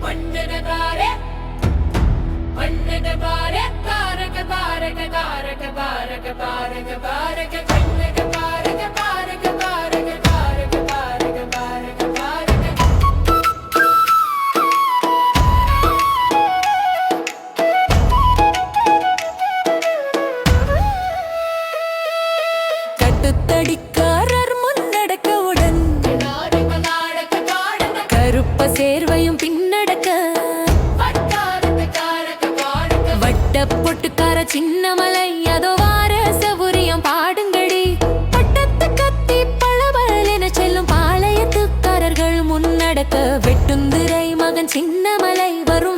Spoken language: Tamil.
மன்னனகாரே மன்னனகாரே காரக காரக காரக காரக காரக காரக கண்ணக காரக காரக காரக காரக காரக காரக காரக கட்டுத்தடிக்காரர் முன்னடக்கவுடன் கருப்ப சேர்வையும் பின்னடக்க வட்ட பொட்டுக்கார சின்னமலை அதோ வார சவுரியம் பாடுங்கடி பட்டத்து கத்தி பளபள என செல்லும் பாளையத்துக்காரர்கள் முன்னடக்க வெட்டுந்திரை மகன் சின்னமலை வரும்